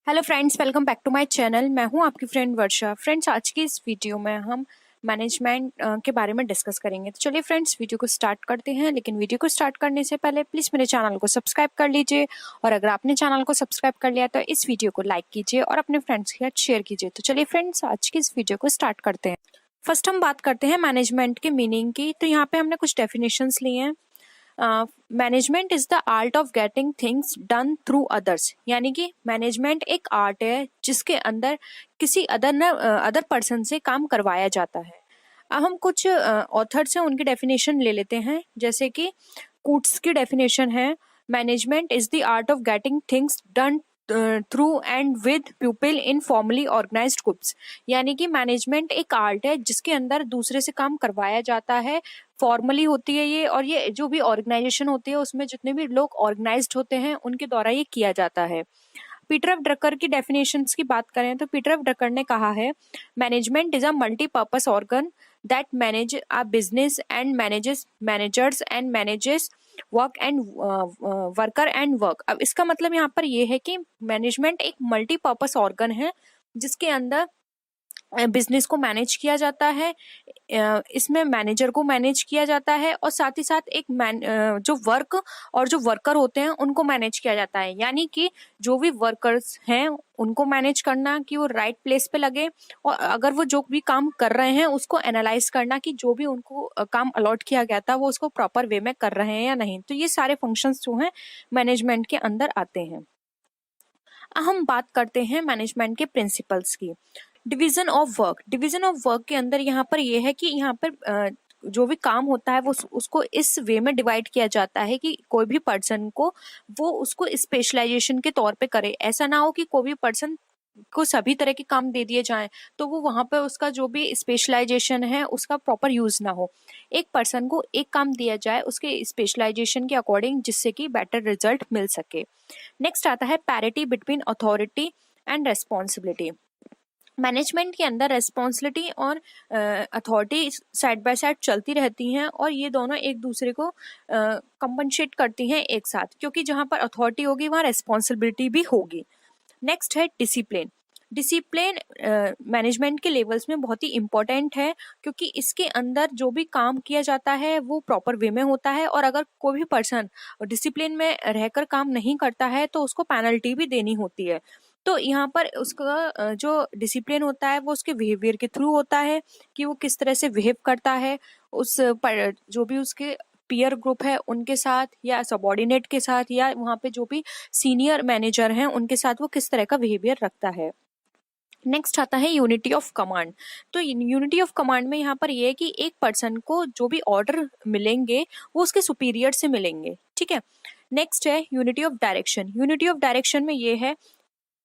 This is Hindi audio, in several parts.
Hello friends, welcome back to my channel. मैं हूं आपकी फ्रेंड वर्षा। फ्रेंड्स, आज की इस वीडियो में हम मैनेजमेंट के बारे में डिस्कस करेंगे। तो चलिए फ्रेंड्स, वीडियो को स्टार्ट करते हैं। लेकिन वीडियो को स्टार्ट करने से पहले प्लीज़ मेरे चैनल को सब्सक्राइब कर लीजिए, और अगर आपने चैनल को सब्सक्राइब कर लिया तो इस वीडियो को लाइक कीजिए और अपने फ्रेंड्स के साथ शेयर कीजिए। तो चलिए फ्रेंड्स, आज की इस वीडियो को स्टार्ट करते हैं। फर्स्ट हम बात करते हैं मैनेजमेंट के मीनिंग की। तो यहाँ पे हमने कुछ डेफिनेशंस लिए हैं। Management is the art of getting things done through others, यानी कि मैनेजमेंट एक आर्ट है जिसके अंदर किसी अदर पर्सन से काम करवाया जाता है। अब हम कुछ ऑथर्स हैं, उनकी डेफिनेशन ले लेते हैं। जैसे कि कूट्स की डेफिनेशन है, management is the art of getting things done through and with people in formally organised groups, यानी कि मैनेजमेंट एक आर्ट है जिसके अंदर दूसरे से काम करवाया जाता है। फॉर्मली होती है ये, और ये जो भी ऑर्गेनाइजेशन होती है उसमें जितने भी लोग ऑर्गेनाइज्ड होते हैं उनके द्वारा ये किया जाता है। पीटर एफ ड्रकर की डेफिनेशंस की बात करें तो पीटर एफ ड्रकर ने कहा है, management is a multipurpose organ that manage a business and manages managers and manages work and worker and work. अब इसका मतलब यहाँ पर ये है कि मैनेजमेंट एक मल्टीपर्पस ऑर्गन है जिसके अंदर बिजनेस को मैनेज किया जाता है, इसमें मैनेजर को मैनेज किया जाता है, और साथ ही साथ जो वर्क और जो वर्कर होते हैं उनको मैनेज किया जाता है। यानी कि जो भी वर्कर्स हैं उनको मैनेज करना कि वो राइट प्लेस पे लगे, और अगर वो जो भी काम कर रहे हैं उसको एनालाइज करना कि जो भी उनको काम अलॉट किया गया था वो उसको प्रॉपर वे में कर रहे हैं या नहीं। तो ये सारे फंक्शंस जो हैं मैनेजमेंट के अंदर आते हैं। हम बात करते हैं मैनेजमेंट के प्रिंसिपल्स की। Division of work. Division of work के अंदर यहाँ पर यह है कि यहाँ पर जो भी काम होता है वो उसको इस वे में डिवाइड किया जाता है कि कोई भी पर्सन को वो उसको स्पेशलाइजेशन के तौर पे करे। ऐसा ना हो कि कोई भी पर्सन को सभी तरह के काम दे दिए जाएं तो वो वहां पे उसका जो भी स्पेशलाइजेशन है उसका प्रॉपर यूज ना हो। एक पर्सन को एक काम दिया जाए उसके स्पेशलाइजेशन के अकॉर्डिंग, जिससे कि बेटर रिजल्ट मिल सके। नेक्स्ट आता है parity between authority and responsibility. Management के अंदर रेस्पॉन्सिबिलिटी और अथॉरिटी साइड बाय साइड चलती रहती हैं, और ये दोनों एक दूसरे को कंपनसेट करती हैं एक साथ, क्योंकि जहां पर अथॉरिटी होगी वहां रेस्पॉन्सिबिलिटी भी होगी। नेक्स्ट है डिसिप्लिन। डिसिप्लिन मैनेजमेंट के लेवल्स में बहुत ही इम्पोर्टेंट है, क्योंकि इसके अंदर जो भी काम किया जाता है वो प्रॉपर वे में होता है, और अगर कोई भी पर्सन डिसिप्लिन में रहकर काम नहीं करता है तो उसको पेनल्टी भी देनी होती है। तो यहाँ पर उसका जो डिसिप्लिन होता है वो उसके बिहेवियर के थ्रू होता है कि वो किस तरह से बिहेव करता है जो भी उसके पीयर ग्रुप है उनके साथ, या सबॉर्डिनेट के साथ, या वहाँ पे जो भी सीनियर मैनेजर हैं उनके साथ वो किस तरह का बिहेवियर रखता है। नेक्स्ट आता है यूनिटी ऑफ कमांड। तो यूनिटी ऑफ कमांड में यहाँ पर ये है कि एक पर्सन को जो भी ऑर्डर मिलेंगे वो उसके सुपीरियर से मिलेंगे, ठीक है। नेक्स्ट है unity of direction. Unity of direction में ये है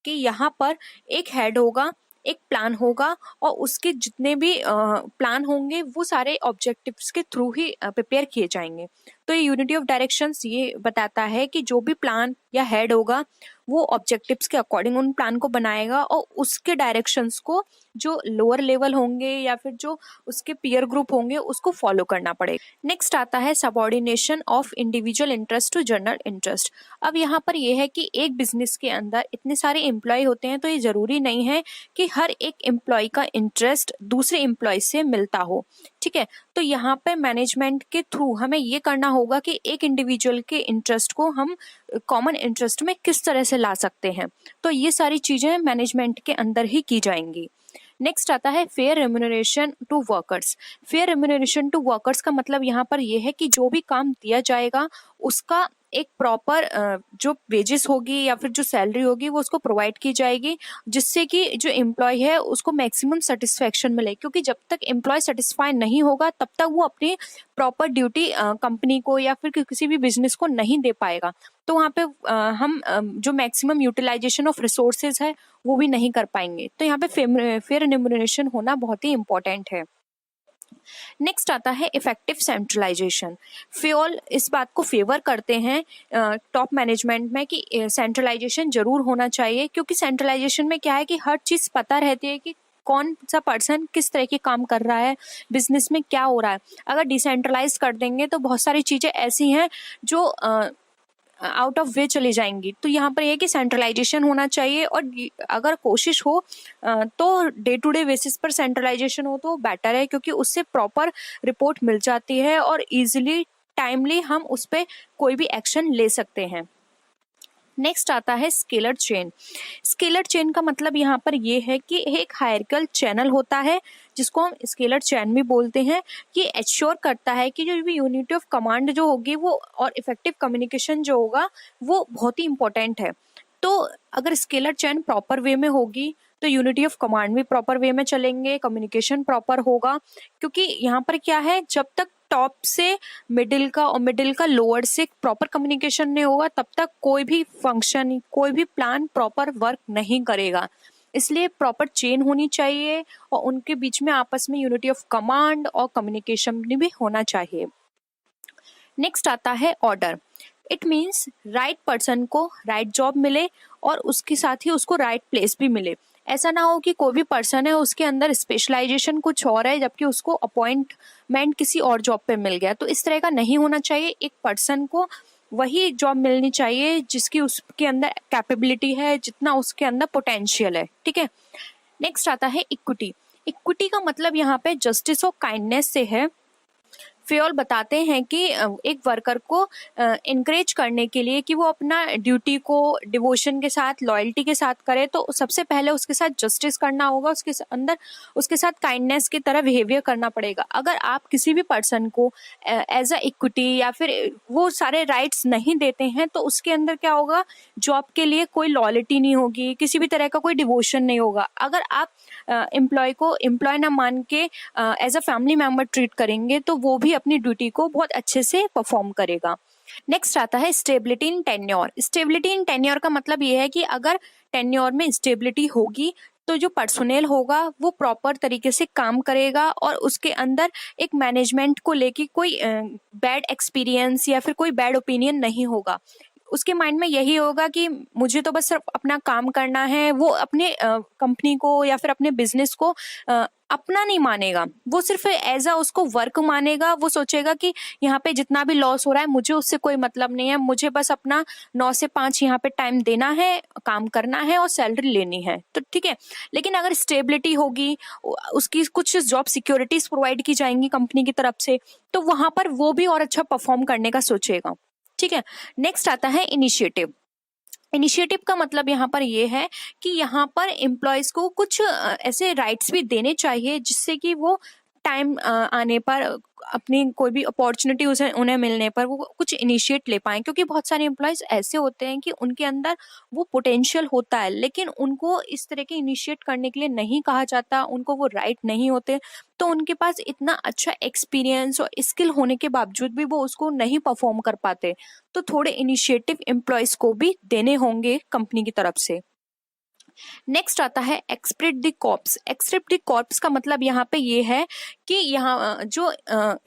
कि यहाँ पर एक हेड होगा, एक प्लान होगा, और उसके जितने भी प्लान होंगे वो सारे ऑब्जेक्टिव्स के थ्रू ही प्रिपेयर किए जाएंगे। तो ये यूनिटी ऑफ डायरेक्शंस ये बताता है कि जो भी प्लान या हेड होगा वो ऑब्जेक्टिव्स के अकॉर्डिंग उन प्लान को बनाएगा, और उसके डायरेक्शंस को जो लोअर लेवल होंगे या फिर जो उसके पीयर ग्रुप होंगे उसको फॉलो करना पड़ेगा। नेक्स्ट आता है subordination of individual interest to general interest. अब यहाँ पर यह है कि एक बिजनेस के अंदर इतने सारे एम्प्लॉय होते हैं तो ये जरूरी नहीं है कि हर एक एम्प्लॉय का इंटरेस्ट दूसरे एम्प्लॉय से मिलता हो, ठीक है। तो यहाँ पे मैनेजमेंट के थ्रू हमें ये करना होगा कि एक इंडिविजुअल के इंटरेस्ट को हम कॉमन इंटरेस्ट में किस तरह से ला सकते हैं। तो ये सारी चीजें मैनेजमेंट के अंदर ही की जाएंगी। नेक्स्ट आता है fair remuneration to workers. Fair remuneration to workers का मतलब यहाँ पर यह है कि जो भी काम दिया जाएगा उसका एक प्रॉपर जो वेजेस होगी या फिर जो सैलरी होगी वो उसको प्रोवाइड की जाएगी, जिससे कि जो एम्प्लॉय है उसको मैक्सिमम सेटिस्फेक्शन मिले। क्योंकि जब तक एम्प्लॉय सेटिस्फाई नहीं होगा तब तक वो अपनी प्रॉपर ड्यूटी कंपनी को या फिर किसी भी बिजनेस को नहीं दे पाएगा। तो वहाँ पे हम जो मैक्सिमम यूटिलाइजेशन ऑफ रिसोर्सेज है वो भी नहीं कर पाएंगे। तो यहाँ पे फेयर रेम्यूनरेशन होना बहुत ही इंपॉर्टेंट है। नेक्स्ट आता है इफेक्टिव सेंट्रलाइजेशन। फ्योल इस बात को फेवर करते हैं टॉप मैनेजमेंट में कि सेंट्रलाइजेशन जरूर होना चाहिए, क्योंकि सेंट्रलाइजेशन में क्या है कि हर चीज पता रहती है कि कौन सा पर्सन किस तरह के काम कर रहा है, बिजनेस में क्या हो रहा है। अगर डिसेंट्रलाइज कर देंगे तो बहुत सारी चीजें ऐसी हैं जो आउट ऑफ वे चली जाएंगी। तो यहाँ पर यह कि सेंट्रलाइजेशन होना चाहिए, और अगर कोशिश हो तो डे टू डे बेसिस पर सेंट्रलाइजेशन हो तो बेटर है, क्योंकि उससे प्रॉपर रिपोर्ट मिल जाती है और इजीली टाइमली हम उस पर कोई भी एक्शन ले सकते हैं। नेक्स्ट आता है स्केलर चेन। स्केलर चेन का मतलब यहाँ पर ये है कि एक हायरार्किकल चैनल होता है जिसको हम स्केलर चेन भी बोलते हैं। ये एश्योर करता है कि जो भी यूनिटी ऑफ कमांड जो होगी वो और इफेक्टिव कम्युनिकेशन जो होगा वो बहुत ही इंपॉर्टेंट है। तो अगर स्केलर चेन प्रॉपर वे में होगी तो यूनिटी ऑफ कमांड भी प्रॉपर वे में चलेंगे, कम्युनिकेशन प्रॉपर होगा। क्योंकि यहाँ पर क्या है, जब तक टॉप से मिडिल का और मिडिल का लोअर से प्रॉपर कम्युनिकेशन नहीं होगा तब तक कोई भी फंक्शन, कोई भी प्लान प्रॉपर वर्क नहीं करेगा। इसलिए प्रॉपर चेन होनी चाहिए और उनके बीच में आपस में यूनिटी ऑफ कमांड और कम्युनिकेशन भी होना चाहिए। नेक्स्ट आता है order. It means right person को राइट जॉब मिले और उसके साथ ही उसको राइट प्लेस भी मिले। ऐसा ना हो कि कोई भी पर्सन है उसके अंदर स्पेशलाइजेशन कुछ और है जबकि उसको अपॉइंटमेंट किसी और जॉब पे मिल गया। तो इस तरह का नहीं होना चाहिए। एक पर्सन को वही जॉब मिलनी चाहिए जिसकी उसके अंदर कैपेबिलिटी है, जितना उसके अंदर पोटेंशियल है। ठीक है। नेक्स्ट आता है इक्विटी। इक्विटी का मतलब यहाँ पे जस्टिस और काइंडनेस से है। फ्योल बताते हैं कि एक वर्कर को इनकरेज करने के लिए कि वो अपना ड्यूटी को डिवोशन के साथ, लॉयल्टी के साथ करे, तो सबसे पहले उसके साथ जस्टिस करना होगा, उसके अंदर उसके साथ काइंडनेस की तरह बिहेवियर करना पड़ेगा। अगर आप किसी भी पर्सन को एज अ इक्विटी या फिर वो सारे राइट्स नहीं देते हैं तो उसके अंदर क्या होगा, जॉब के लिए कोई लॉयल्टी नहीं होगी, किसी भी तरह का कोई डिवोशन नहीं होगा। अगर आप एम्प्लॉय को एम्प्लॉय ना मान के as a family member treat करेंगे तो वो भी अपनी ड्यूटी को बहुत अच्छे से परफॉर्म करेगा। नेक्स्ट आता है stability in tenure. Stability in tenure का मतलब ये है कि अगर टेन्योर में स्टेबिलिटी होगी तो जो पर्सोनेल होगा वो प्रॉपर तरीके से काम करेगा और उसके अंदर एक मैनेजमेंट को लेके कोई बैड एक्सपीरियंस या फिर कोई बैड ओपिनियन नहीं होगा। उसके माइंड में यही होगा कि मुझे तो बस सिर्फ अपना काम करना है। वो अपने कंपनी को या फिर अपने बिजनेस को अपना नहीं मानेगा, वो सिर्फ एज अ उसको वर्क मानेगा। वो सोचेगा कि यहाँ पे जितना भी लॉस हो रहा है मुझे उससे कोई मतलब नहीं है, मुझे बस अपना 9 से 5 यहाँ पे टाइम देना है, काम करना है और सैलरी लेनी है। तो ठीक है। लेकिन अगर स्टेबिलिटी होगी, उसकी कुछ जॉब सिक्योरिटीज प्रोवाइड की जाएंगी कंपनी की तरफ से, तो वहां पर वो भी और अच्छा परफॉर्म करने का सोचेगा। ठीक है। नेक्स्ट आता है इनिशिएटिव। इनिशिएटिव का मतलब यहाँ पर ये है कि यहाँ पर एम्प्लॉयज को कुछ ऐसे राइट्स भी देने चाहिए जिससे कि वो टाइम आने पर अपनी कोई भी अपॉर्चुनिटी उन्हें मिलने पर वो कुछ इनिशिएट ले पाए। क्योंकि बहुत सारे एम्प्लॉयज ऐसे होते हैं कि उनके अंदर वो पोटेंशियल होता है लेकिन उनको इस तरह के इनिशिएट करने के लिए नहीं कहा जाता, उनको वो राइट नहीं होते, तो उनके पास इतना अच्छा एक्सपीरियंस और स्किल होने के बावजूद भी वो उसको नहीं परफॉर्म कर पाते। तो थोड़े इनिशिएटिव एम्प्लॉयज को भी देने होंगे कंपनी की तरफ से। नेक्स्ट आता है एक्सप्रेट द कॉर्प्स। एक्सप्रेट द कॉर्प्स का मतलब यहाँ पे ये है कि यहाँ जो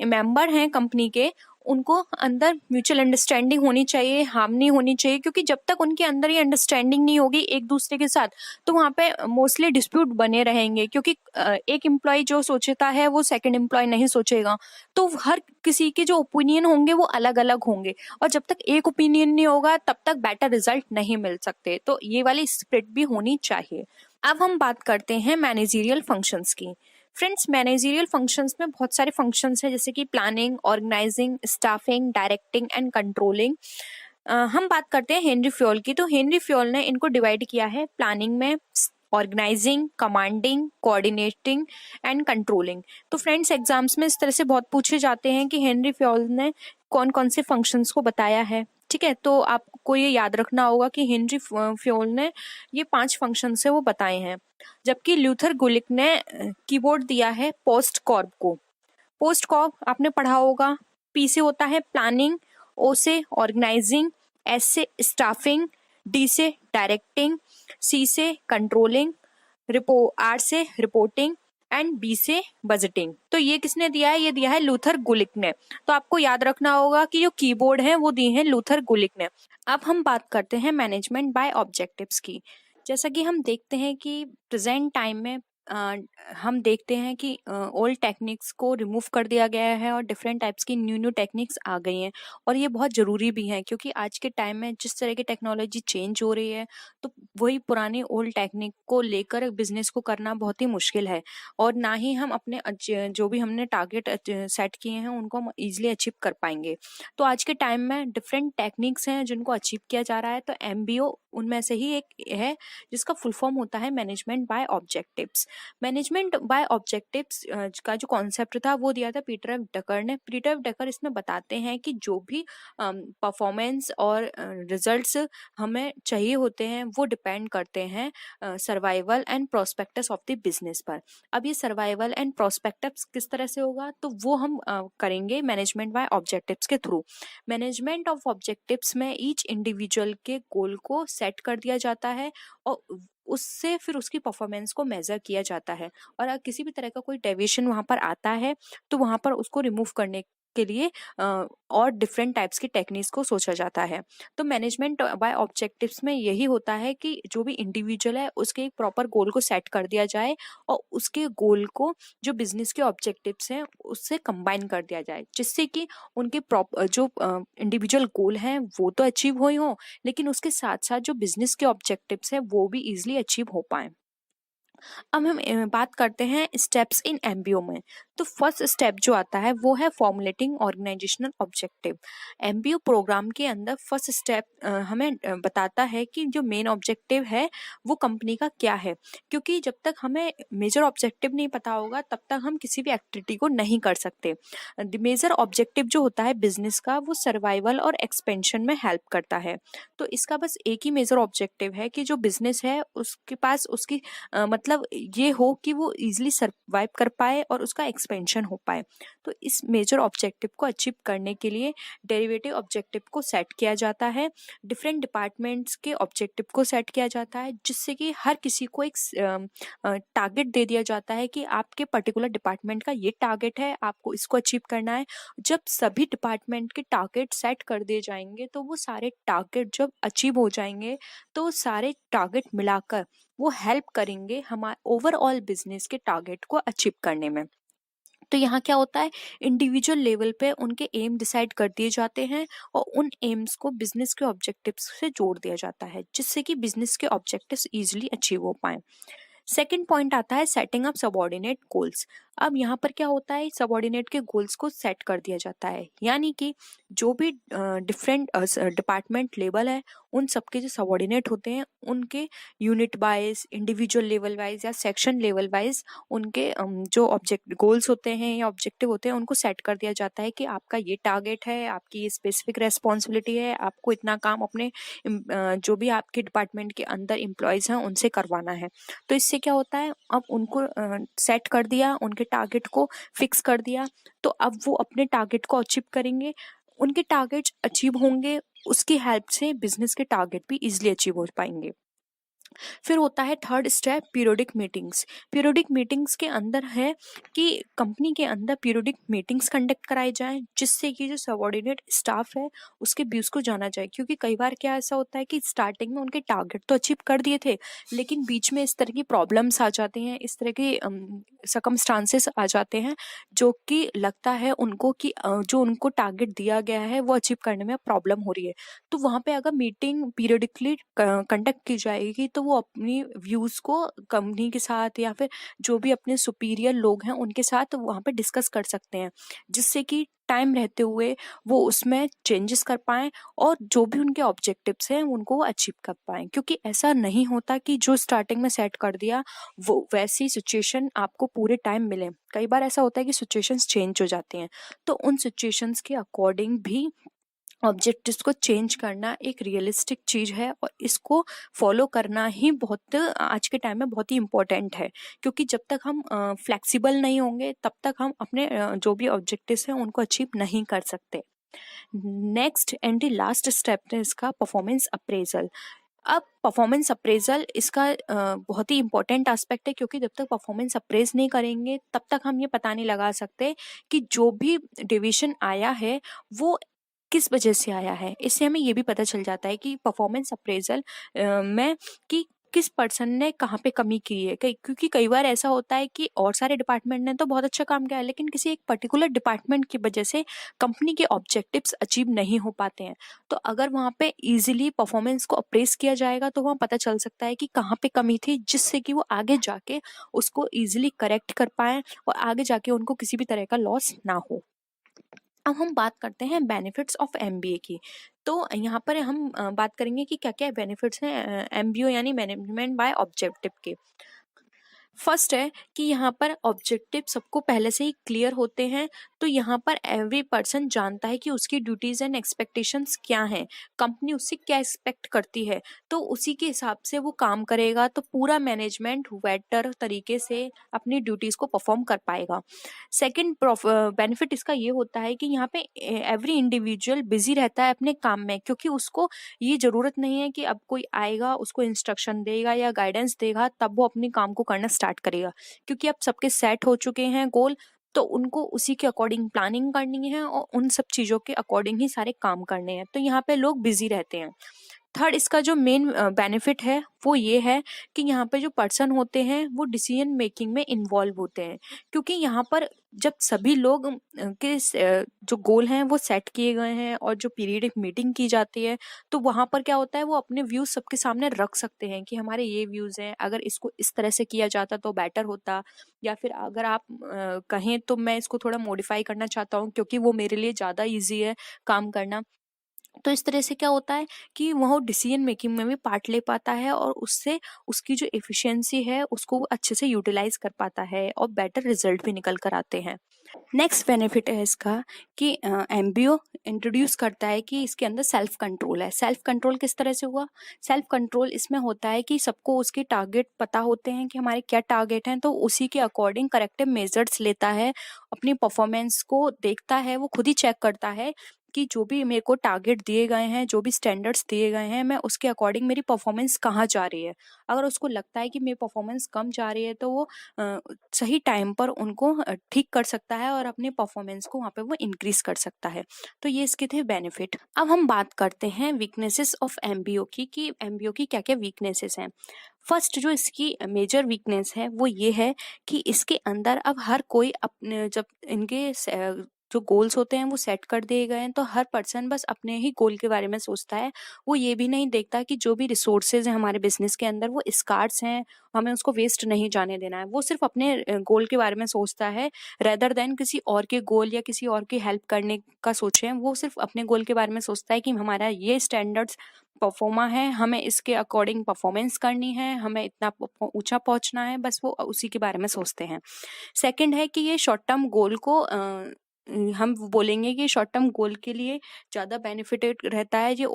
मेंबर हैं कंपनी के, उनको अंदर म्यूचुअल अंडरस्टैंडिंग होनी चाहिए, हार्मनी होनी चाहिए। क्योंकि जब तक उनके अंदर ये अंडरस्टैंडिंग नहीं होगी एक दूसरे के साथ तो वहाँ पे मोस्टली डिस्प्यूट बने रहेंगे। क्योंकि एक एम्प्लॉय जो सोचता है वो सेकंड एम्प्लॉय नहीं सोचेगा, तो हर किसी के जो ओपिनियन होंगे वो अलग अलग होंगे और जब तक एक ओपिनियन नहीं होगा तब तक बेटर रिजल्ट नहीं मिल सकते। तो ये वाली स्प्रिट भी होनी चाहिए। अब हम बात करते हैं मैनेजरियल फंक्शंस की। फ्रेंड्स, मैनेजरियल फंक्शंस में बहुत सारे फंक्शंस हैं जैसे कि planning, organising, staffing, directing and controlling. हम बात करते हैं हेनरी फ्योल की। तो हेनरी फ्योल ने इनको डिवाइड किया है प्लानिंग में, organising, commanding, coordinating and controlling. तो फ्रेंड्स, एग्जाम्स में इस तरह से बहुत पूछे जाते हैं कि हेनरी फ्योल ने कौन कौन से फंक्शंस को बताया है। ठीक है। तो आपको ये याद रखना होगा कि हेनरी फ्योल ने ये 5 फंक्शंस है वो बताए हैं। जबकि ल्यूथर गुलिक ने कीबोर्ड दिया है पोस्ट कॉर्प को। पोस्ट कॉर्प आपने पढ़ा होगा। पी से होता है प्लानिंग, ओ से ऑर्गेनाइजिंग, एस से स्टाफिंग, डी से डायरेक्टिंग, सी से कंट्रोलिंग, आर से रिपोर्टिंग एंड बी से बजटिंग। तो ये किसने दिया है? ये दिया है लूथर गुलिक ने। तो आपको याद रखना होगा कि जो कीबोर्ड है वो दिए हैं लूथर गुलिक ने। अब हम बात करते हैं मैनेजमेंट बाय ऑब्जेक्टिव्स की। जैसा कि हम देखते हैं कि प्रेजेंट टाइम में हम देखते हैं कि ओल्ड टेक्निक्स को रिमूव कर दिया गया है और डिफरेंट टाइप्स की न्यू न्यू टेक्निक्स आ गई हैं, और ये बहुत ज़रूरी भी है क्योंकि आज के टाइम में जिस तरह की टेक्नोलॉजी चेंज हो रही है, तो वही पुरानी ओल्ड टेक्निक को लेकर बिजनेस को करना बहुत ही मुश्किल है, और ना ही हम अपने जो भी हमने टारगेट सेट किए हैं उनको हम ईजिली अचीव कर पाएंगे। तो आज के टाइम में डिफरेंट टेक्निक्स हैं जिनको अचीव किया जा रहा है, तो MBO उनमें से ही एक है, जिसका फुल फॉर्म होता है management by objectives. Management by objectives का जो कॉन्सेप्ट था वो दिया था पीटर एफ डकर ने। पीटर एफ डकर इसमें बताते हैं कि जो भी परफॉर्मेंस और रिजल्ट्स हमें चाहिए होते हैं वो डिपेंड करते हैं survival and prospectus of the business पर। अब ये सर्वाइवल एंड प्रोस्पेक्टस किस तरह से होगा, तो वो हम करेंगे मैनेजमेंट बाय ऑब्जेक्टिव्स के थ्रू। मैनेजमेंट ऑफ ऑब्जेक्टिव्स में ईच इंडिविजुअल के गोल को सेट कर दिया जाता है और उससे फिर उसकी परफॉर्मेंस को मेजर किया जाता है, और अगर किसी भी तरह का कोई डेविएशन वहां पर आता है तो वहां पर उसको रिमूव करने के लिए और डिफरेंट टाइप्स की टेक्निक्स को सोचा जाता है। तो मैनेजमेंट बाय ऑब्जेक्टिव्स में यही होता है कि जो भी इंडिविजुअल है उसके एक प्रॉपर गोल को सेट कर दिया जाए और उसके गोल को जो बिजनेस के ऑब्जेक्टिव्स हैं उससे कंबाइन कर दिया जाए, जिससे कि उनके जो इंडिविजुअल गोल हैं वो तो अचीव हो ही हो, लेकिन उसके साथ साथ जो बिजनेस के ऑब्जेक्टिव्स हैं वो भी इजिली अचीव हो पाए। अब हम बात करते हैं स्टेप्स इन MBO में। तो फर्स्ट स्टेप जो आता है वो है formulating organisational objective. MBO programme के अंदर फर्स्ट स्टेप हमें बताता है कि जो मेन ऑब्जेक्टिव है वो कंपनी का क्या है, क्योंकि जब तक हमें मेजर ऑब्जेक्टिव नहीं पता होगा तब तक हम किसी भी एक्टिविटी को नहीं कर सकते। मेजर ऑब्जेक्टिव जो होता है बिजनेस का वो सर्वाइवल और एक्सपेंशन में हेल्प करता है। तो इसका बस एक ही मेजर ऑब्जेक्टिव है कि जो बिजनेस है उसके पास उसकी मतलब ये हो कि वो इजीली सर्वाइव कर पाए और उसका एक्सपेंशन हो पाए। तो इस मेजर ऑब्जेक्टिव को अचीव करने के लिए डेरिवेटिव ऑब्जेक्टिव को सेट किया जाता है, डिफरेंट डिपार्टमेंट्स के ऑब्जेक्टिव को सेट किया जाता है, जिससे कि हर किसी को एक टारगेट दे दिया जाता है कि आपके पर्टिकुलर डिपार्टमेंट का ये टारगेट है, आपको इसको अचीव करना है। जब सभी डिपार्टमेंट के टारगेट सेट कर दिए जाएंगे तो वो सारे टारगेट जब अचीव हो जाएंगे तो सारे टारगेट मिलाकर वो हेल्प करेंगे हमारे ओवरऑल बिजनेस के टारगेट को अचीव करने में। तो यहाँ क्या होता है, इंडिविजुअल लेवल पे उनके एम डिसाइड कर दिए जाते हैं और उन एम्स को बिजनेस के ऑब्जेक्टिव्स से जोड़ दिया जाता है, जिससे कि बिजनेस के ऑब्जेक्टिव्स इजीली अचीव हो पाए। सेकेंड पॉइंट आता है सेटिंग अप सबऑर्डिनेट गोल्स। अब यहाँ पर क्या होता है, सबऑर्डिनेट के गोल्स को सेट कर दिया जाता है, यानी कि जो भी डिफरेंट डिपार्टमेंट लेवल है उन सबके जो सबऑर्डिनेट होते हैं उनके unit wise, individual level wise या सेक्शन लेवल वाइज उनके जो ऑब्जेक्ट गोल्स होते हैं या ऑब्जेक्टिव होते हैं उनको सेट कर दिया जाता है कि आपका ये टारगेट है, आपकी ये स्पेसिफिक रेस्पॉन्सिबिलिटी है, आपको इतना काम अपने जो भी आपके डिपार्टमेंट के अंदर एम्प्लॉयज हैं उनसे करवाना है। तो इससे क्या होता है, अब उनको सेट कर दिया, उनके टारगेट को फिक्स कर दिया, तो अब वो अपने टारगेट को अचीव करेंगे। उनके टारगेट्स अचीव होंगे, उसकी हेल्प से बिजनेस के टारगेट भी इजिली अचीव हो पाएंगे। फिर होता है third step periodic meetings. Periodic meetings के अंदर है कि कंपनी के अंदर पीरियोडिक मीटिंग्स कंडक्ट कराई जाएं, जिससे कि जो सबऑर्डिनेट स्टाफ है उसके व्यूज को जाना जाए, क्योंकि कई बार क्या ऐसा होता है कि स्टार्टिंग में उनके टारगेट तो अचीव कर दिए थे लेकिन बीच में इस तरह की प्रॉब्लम्स आ जाती हैं, इस तरह के सकमस्टांसेस आ जाते हैं जो कि लगता है उनको कि जो उनको टारगेट दिया गया है वो अचीव करने में प्रॉब्लम हो रही है। तो वहाँ पे अगर मीटिंग पीरियडिकली कंडक्ट की जाएगी तो वो अपनी व्यूज को कंपनी के साथ या फिर जो भी अपने सुपीरियर लोग हैं उनके साथ वहाँ पे डिस्कस कर सकते हैं, जिससे कि टाइम रहते हुए वो उसमें चेंजेस कर पाएं और जो भी उनके ऑब्जेक्टिव्स हैं उनको वो अचीव कर पाएं। क्योंकि ऐसा नहीं होता कि जो स्टार्टिंग में सेट कर दिया वो वैसी सिचुएशन आपको पूरे टाइम मिले। कई बार ऐसा होता है कि सिचुएशंस चेंज हो जाती हैं, तो उन सिचुएशंस के अकॉर्डिंग भी ऑब्जेक्टिव्स को चेंज करना एक रियलिस्टिक चीज है और इसको फॉलो करना ही बहुत आज के टाइम में बहुत ही इम्पोर्टेंट है, क्योंकि जब तक हम फ्लेक्सिबल नहीं होंगे तब तक हम अपने जो भी ऑब्जेक्टिव्स हैं उनको अचीव नहीं कर सकते। Next and the last step है इसका परफॉर्मेंस अप्रेजल। अब परफॉर्मेंस अप्रेजल इसका बहुत ही इंपॉर्टेंट एस्पेक्ट है, क्योंकि जब तक परफॉर्मेंस अप्रेज नहीं करेंगे तब तक हम ये पता नहीं लगा सकते कि जो भी डिवीजन आया है वो किस वजह से आया है। इससे हमें ये भी पता चल जाता है कि परफॉर्मेंस अप्रेजल में कि किस पर्सन ने कहाँ पे कमी की है। क्योंकि कई बार ऐसा होता है कि और सारे डिपार्टमेंट ने तो बहुत अच्छा काम किया है, लेकिन किसी एक पर्टिकुलर डिपार्टमेंट की वजह से कंपनी के ऑब्जेक्टिव्स अचीव नहीं हो पाते हैं। तो अगर वहाँ पे इजीली परफॉर्मेंस को अप्रेस किया जाएगा तो वहाँ पता चल सकता है कि कहाँ पे कमी थी, जिससे कि वो आगे जाके उसको इजीली करेक्ट कर पाए और आगे जाके उनको किसी भी तरह का लॉस ना हो। अब हम बात करते हैं बेनिफिट्स ऑफ एमबीए की। तो यहाँ पर हम बात करेंगे कि क्या क्या बेनिफिट्स हैं एमबीए यानी मैनेजमेंट बाय ऑब्जेक्टिव के। फर्स्ट है कि यहाँ पर ऑब्जेक्टिव सबको पहले से ही क्लियर होते हैं, तो यहाँ पर एवरी पर्सन जानता है कि उसकी ड्यूटीज एंड एक्सपेक्टेशंस क्या हैं, कंपनी उससे क्या एक्सपेक्ट करती है, तो उसी के हिसाब से वो काम करेगा, तो पूरा मैनेजमेंट बेटर तरीके से अपनी ड्यूटीज को परफॉर्म कर पाएगा। सेकंड बेनिफिट इसका ये होता है कि यहाँ पे एवरी इंडिविजुअल बिजी रहता है अपने काम में, क्योंकि उसको ये जरूरत नहीं है कि अब कोई आएगा उसको इंस्ट्रक्शन देगा या गाइडेंस देगा तब वो अपने काम को करना स्टार्ट करेगा, क्योंकि अब सबके सेट हो चुके हैं गोल, तो उनको उसी के अकॉर्डिंग प्लानिंग करनी है और उन सब चीज़ों के अकॉर्डिंग ही सारे काम करने हैं, तो यहाँ पे लोग बिजी रहते हैं। थर्ड इसका जो मेन बेनिफिट है वो ये है कि यहाँ पे जो पर्सन होते हैं वो डिसीजन मेकिंग में इन्वॉल्व होते हैं, क्योंकि यहाँ पर जब सभी लोग जो गोल हैं वो सेट किए गए हैं और जो पीरियडिक मीटिंग की जाती है, तो वहाँ पर क्या होता है वो अपने व्यूज सबके सामने रख सकते हैं कि हमारे ये व्यूज हैं, अगर इसको इस तरह से किया जाता तो बेटर होता, या फिर अगर आप कहें तो मैं इसको थोड़ा मॉडिफाई करना चाहता हूँ क्योंकि वो मेरे लिए ज़्यादा ईजी है काम करना। तो इस तरह से क्या होता है कि वह डिसीजन मेकिंग में भी पार्ट ले पाता है और उससे उसकी जो एफिशिएंसी है उसको वो अच्छे से यूटिलाइज कर पाता है और बेटर रिजल्ट भी निकल कर आते हैं। नेक्स्ट बेनिफिट है इसका कि एमबीओ इंट्रोड्यूस करता है कि इसके अंदर सेल्फ कंट्रोल है। सेल्फ कंट्रोल किस तरह से हुआ? सेल्फ कंट्रोल इसमें होता है कि सबको उसके टारगेट पता होते हैं कि हमारे क्या टारगेट हैं, तो उसी के अकॉर्डिंग करेक्टिव मेजर्स लेता है, अपनी परफॉर्मेंस को देखता है, वो खुद ही चेक करता है कि जो भी मेरे को टारगेट दिए गए हैं, जो भी स्टैंडर्ड्स दिए गए हैं, मैं उसके अकॉर्डिंग मेरी परफॉर्मेंस कहाँ जा रही है। अगर उसको लगता है कि मेरी परफॉर्मेंस कम जा रही है तो वो सही टाइम पर उनको ठीक कर सकता है और अपनी परफॉर्मेंस को वहाँ पे वो इंक्रीज कर सकता है। तो ये इसके थे बेनिफिट। अब हम बात करते हैं वीकनेसेस ऑफ एमबीओ की कि एमबीओ की क्या क्या वीकनेसेस हैं। फर्स्ट जो इसकी मेजर वीकनेस है वो ये है कि इसके अंदर अब हर कोई अपने जब इनके जो गोल्स होते हैं वो सेट कर दिए गए हैं, तो हर पर्सन बस अपने ही गोल के बारे में सोचता है। वो ये भी नहीं देखता कि जो भी रिसोर्सेज हैं हमारे बिजनेस के अंदर वो स्कार्स हैं, हमें उसको वेस्ट नहीं जाने देना है। वो सिर्फ अपने गोल के बारे में सोचता है, रेदर देन किसी और के गोल या किसी और की हेल्प करने का सोचें। वो सिर्फ अपने गोल के बारे में सोचता है कि हमारा ये स्टैंडर्ड्स परफॉर्मा है, हमें इसके अकॉर्डिंग परफॉर्मेंस करनी है, हमें इतना ऊंचा पहुंचना है, बस वो उसी के बारे में सोचते हैं। सेकंड है कि ये शॉर्ट टर्म गोल को हम बोलेंगे कि शॉर्ट टर्म गोल के लिए ज़्यादा बेनिफिटेड रहता है, ये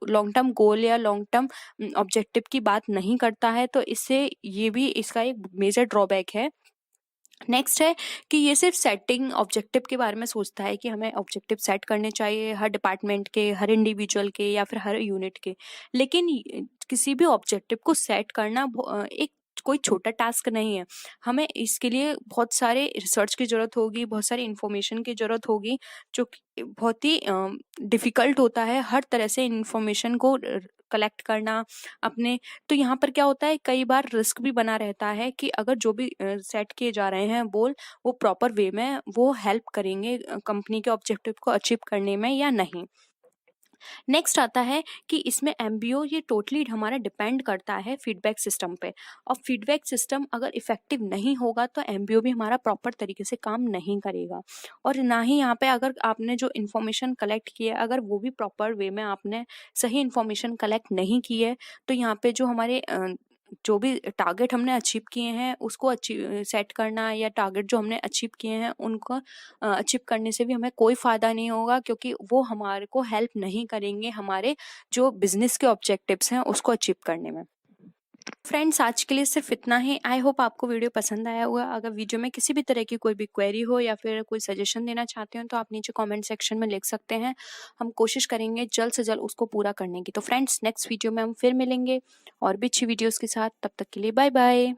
लॉन्ग टर्म गोल या लॉन्ग टर्म ऑब्जेक्टिव की बात नहीं करता है, तो इससे ये भी इसका एक मेजर ड्रॉबैक है। नेक्स्ट है कि ये सिर्फ सेटिंग ऑब्जेक्टिव के बारे में सोचता है कि हमें ऑब्जेक्टिव सेट करने चाहिए हर डिपार्टमेंट के, हर इंडिविजुअल के या फिर हर यूनिट के, लेकिन किसी भी ऑब्जेक्टिव को सेट करना एक कोई छोटा टास्क नहीं है। हमें इसके लिए बहुत सारे रिसर्च की ज़रूरत होगी, बहुत सारी इन्फॉर्मेशन की ज़रूरत होगी, जो कि बहुत ही डिफ़िकल्ट होता है हर तरह से इन्फॉर्मेशन को कलेक्ट करना अपने। तो यहाँ पर क्या होता है, कई बार रिस्क भी बना रहता है कि अगर जो भी सेट किए जा रहे हैं गोल वो प्रॉपर वे में वो हेल्प करेंगे कंपनी के ऑब्जेक्टिव को अचीव करने में या नहीं। नेक्स्ट आता है कि इसमें एमबीओ ये टोटली हमारा डिपेंड करता है फीडबैक सिस्टम पे, और फीडबैक सिस्टम अगर इफेक्टिव नहीं होगा तो एमबीओ भी हमारा प्रॉपर तरीके से काम नहीं करेगा। और ना ही यहाँ पे अगर आपने जो इन्फॉर्मेशन कलेक्ट की है अगर वो भी प्रॉपर वे में आपने सही इन्फॉर्मेशन कलेक्ट नहीं की है, तो यहाँ पे जो हमारे जो भी टारगेट हमने अचीव किए हैं उसको अचीव सेट करना या टारगेट जो हमने अचीव किए हैं उनको अचीव करने से भी हमें कोई फ़ायदा नहीं होगा, क्योंकि वो हमारे को हेल्प नहीं करेंगे हमारे जो बिजनेस के ऑब्जेक्टिव्स हैं उसको अचीव करने में। फ्रेंड्स आज के लिए सिर्फ इतना ही। आई होप आपको वीडियो पसंद आया होगा। अगर वीडियो में किसी भी तरह की कोई भी क्वेरी हो या फिर कोई सजेशन देना चाहते हो तो आप नीचे कमेंट सेक्शन में लिख सकते हैं। हम कोशिश करेंगे जल्द से जल्द उसको पूरा करने की। तो फ्रेंड्स नेक्स्ट वीडियो में हम फिर मिलेंगे और भी अच्छी वीडियोज़ के साथ। तब तक के लिए बाय बाय।